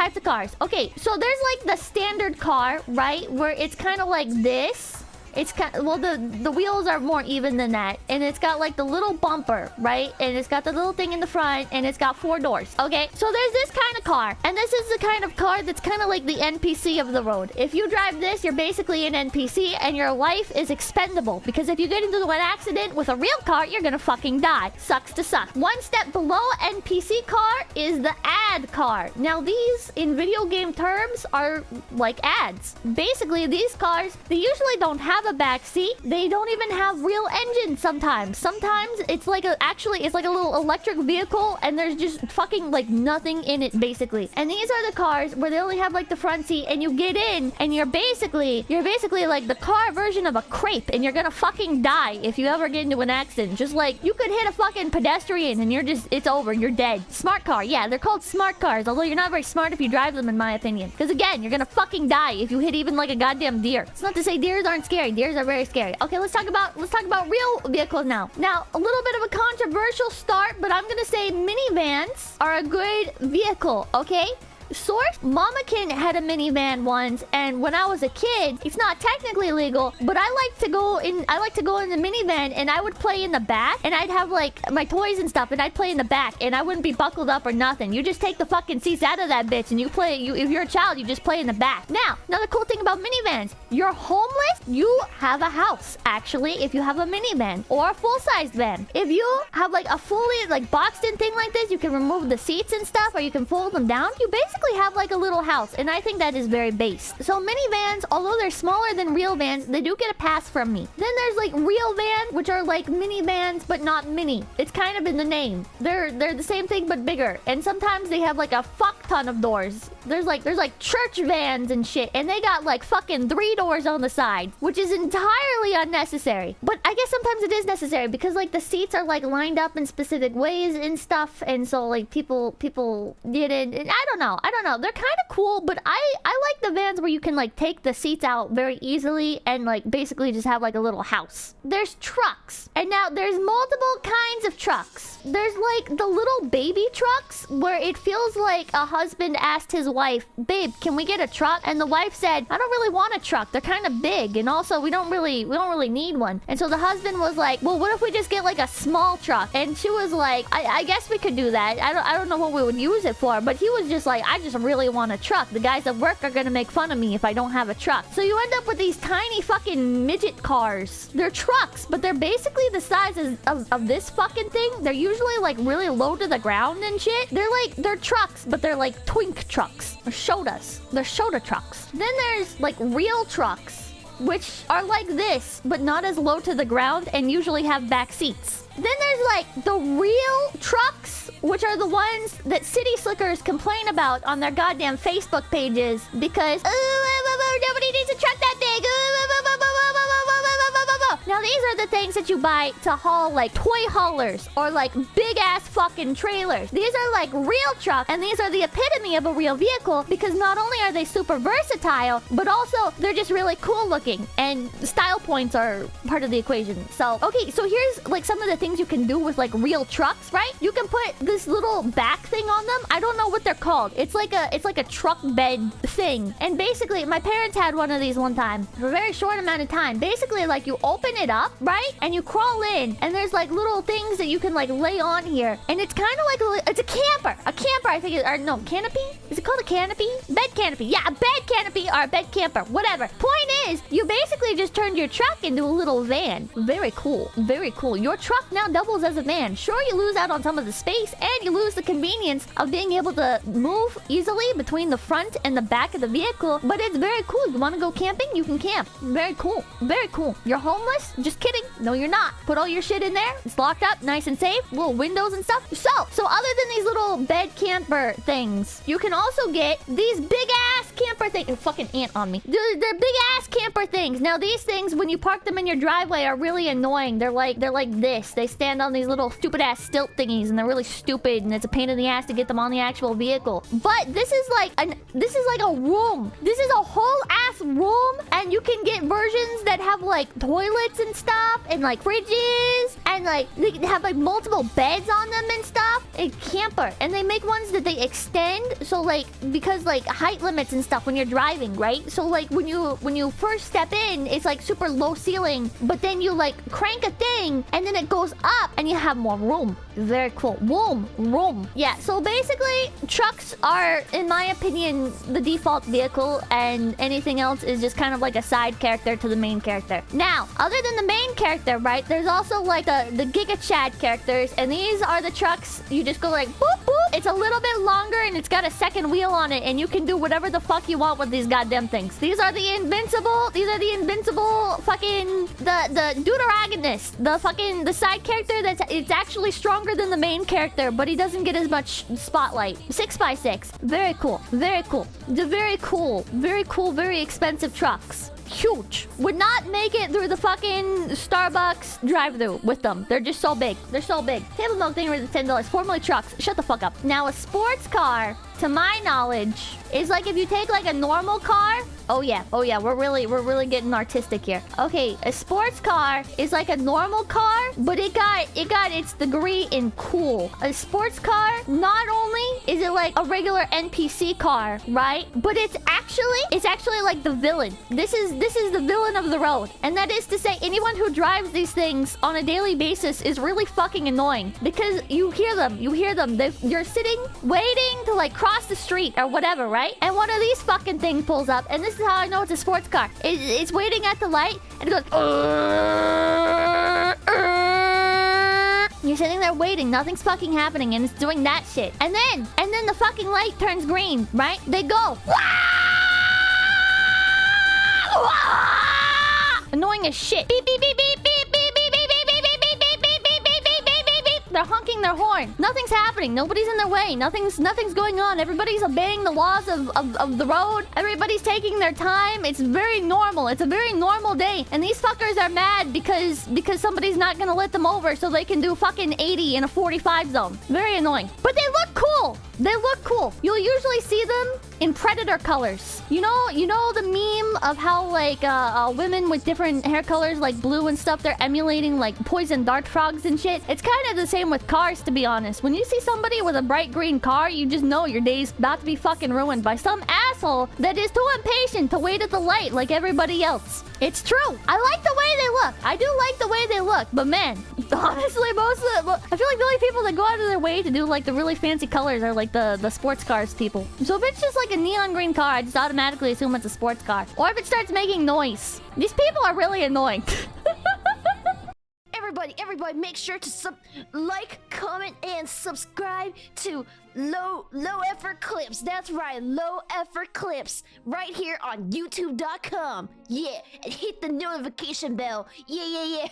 types of cars. Okay, so there's like the standard car, right? Where it's kind of like this. It's kind of, well, the wheels are more even than that. And it's got like the little bumper, right? And it's got the little thing in the front and it's got 4 doors. Okay, so there's this kind of car. And this is the kind of car that's kind of like the NPC of the road. If you drive this, you're basically an NPC and your life is expendable. Because if you get into an accident with a real car, you're gonna fucking die. Sucks to suck. One step below NPC car is the ad car. Now these, in video game terms, are like ads. Basically, these cars, they usually don't have a back seat. They don't even have real engines sometimes. Sometimes it's like it's like a little electric vehicle and there's just fucking like nothing in it basically. And these are the cars where they only have like the front seat and you get in and you're basically like the car version of a crepe and you're gonna fucking die if you ever get into an accident. Just like you could hit a fucking pedestrian and it's over. You're dead. Smart car. Yeah, they're called smart cars. Although you're not very smart if you drive them in my opinion. Because again, you're gonna fucking die if you hit even like a goddamn deer. It's not to say deers aren't scary. Deers are very scary. Okay, let's talk about real vehicles now. Now, a little bit of a controversial start, but I'm gonna say minivans are a good vehicle, okay? Source, Mamakin had a minivan once, and when I was a kid, it's not technically legal, but I like to go in the minivan and I would play in the back and I'd have like my toys and stuff and I'd play in the back and I wouldn't be buckled up or nothing. You just take the fucking seats out of that bitch and if you're a child, you just play in the back. Now, another cool thing about minivans, you're homeless, you have a house actually if you have a minivan or a full-sized van. If you have like a fully like boxed in thing like this, you can remove the seats and stuff or you can fold them down. You basically have like a little house, and I think that is very base. So minivans, although they're smaller than real vans, they do get a pass from me. Then there's like real vans, which are like minivans but not mini. It's kind of in the name. They're the same thing but bigger, and sometimes they have like a fuck ton of doors. There's like church vans and shit, and they got like fucking 3 doors on the side, which is entirely unnecessary. But I guess sometimes it is necessary because like the seats are like lined up in specific ways and stuff, and so like people get it. I don't know. They're kind of cool, but I like the vans where you can like take the seats out very easily and like basically just have like a little house. There's trucks, and now there's multiple kinds of trucks. There's like the little baby trucks where it feels like a husband asked his wife, "Babe, can we get a truck?" And the wife said, "I don't really want a truck. They're kind of big, and also we don't really need one." And so the husband was like, "Well, what if we just get like a small truck?" And she was like, I guess we could do that. I don't know what we would use it for, but he was just like, "I just really want a truck. The guys at work are gonna make fun of me if I don't have a truck." So you end up with these tiny fucking midget cars. They're trucks, but they're basically the size of this fucking thing. They're usually like really low to the ground and shit. They're trucks, but they're like twink trucks. Or Shodas. They're Shoda trucks. Then there's like real trucks, which are like this, but not as low to the ground and usually have back seats. Then there's like the real trucks, which are the ones that city slickers complain about on their goddamn Facebook pages because nobody needs a truck that big. Now these are the things that you buy to haul like toy haulers or like big ass fucking trailers. These are like real trucks, and these are the epitome of a real vehicle because not only are they super versatile, but also they're just really cool looking, and style points are part of the equation. So okay, so here's like some of the things you can do with like real trucks, right? You can put this little back thing on them. I don't know what they're called. It's like a truck bed thing. And basically my parents had one of these one time for a very short amount of time. Basically like you open it up, right? And you crawl in, and there's like little things that you can like lay on here, and it's kind of like it's a camper. A camper, I think, or no, canopy? Is it called a canopy? Bed canopy. Yeah, a bed canopy or a bed camper, whatever. Point is, you basically just turned your truck into a little van. Very cool. Very cool. Your truck now doubles as a van. Sure, you lose out on some of the space, and you lose the convenience of being able to move easily between the front and the back of the vehicle, but it's very cool. You want to go camping? You can camp. Very cool. Very cool. You're homeless? Just kidding. No, you're not. Put all your shit in there. It's locked up, nice and safe. Little windows and stuff. So other than these little bed camper things, you can also get these big ass camper things. Oh, fucking ant on me. They're big ass camper things. Now these things, when you park them in your driveway, are really annoying. They're like this. They stand on these little stupid ass stilt thingies, and they're really stupid, and it's a pain in the ass to get them on the actual vehicle. But this is like a room. This is a whole ass room, and you can get versions that have like toilets toilets and stuff, and like fridges, and like they have like multiple beds on them and stuff. A camper, and they make ones that they extend. So like because like height limits and stuff when you're driving, right? So like when you first step in, it's like super low ceiling, but then you like crank a thing, and then it goes up, and you have more room. Very cool. Room. Yeah. So basically, trucks are, in my opinion, the default vehicle, and anything else is just kind of like a side character to the main character. Now, other than the main character, right? There's also like the Giga Chad characters, and these are the trucks. You just go like boop boop. It's a little bit longer, and it's got a second wheel on it, and you can do whatever the fuck you want with these goddamn things. These are the invincible. These are the invincible fucking the deuteragonist, the side character it's actually stronger than the main character, but he doesn't get as much spotlight. 6x6. Very cool. Very cool. The very cool, very expensive trucks. Huge. Would not make it through the fucking Starbucks drive-thru with them. They're just so big. They're so big. Table milk thing worth $10. Formerly trucks. Shut the fuck up. Now a sports car, to my knowledge, is like if you take like a normal car. Oh yeah. We're really getting artistic here. Okay, a sports car is like a normal car, but it got its degree in cool. A sports car, not only is it like a regular NPC car, right? But it's actually like the villain. This is the villain of the road. And that is to say, anyone who drives these things on a daily basis is really fucking annoying. Because you hear them. You're sitting, waiting to like cross the street or whatever, right? And one of these fucking things pulls up. And this is how I know it's a sports car. It's waiting at the light, and it goes... You're sitting there waiting, nothing's fucking happening, and it's doing that shit. And then the fucking light turns green, right? They go... Annoying as shit. Beep, beep, beep, beep, beep, beep, beep, beep, beep, beep, beep, beep, beep, beep, beep, beep, beep, beep, beep. They're honking their horn. Nothing's happening. Nobody's in their way. Nothing's going on. Everybody's obeying the laws of the road. Everybody's taking their time. It's very normal. It's a very normal day. And these fuckers are mad because somebody's not gonna let them over so they can do fucking 80 in a 45 zone. Very annoying. But they look cool. They look cool. You'll usually see them in predator colors. You know the meme of how like women with different hair colors like blue and stuff, they're emulating like poison dart frogs and shit. It's kind of the same with cars, to be honest. When you see somebody with a bright green car, you just know your day's about to be fucking ruined by some asshole that is too impatient to wait at the light like everybody else. It's true. I like the way they look. I do like the way they look, but man, honestly, I feel like the only people that go out of their way to do like the really fancy colors are like the sports cars people. So if it's just like a neon green car, I just automatically assume it's a sports car. Or if it starts making noise. These people are really annoying. Everybody, make sure to like, comment, and subscribe to Low Effort Clips. That's right, Low Effort Clips, right here on YouTube.com. Yeah, and hit the notification bell. Yeah.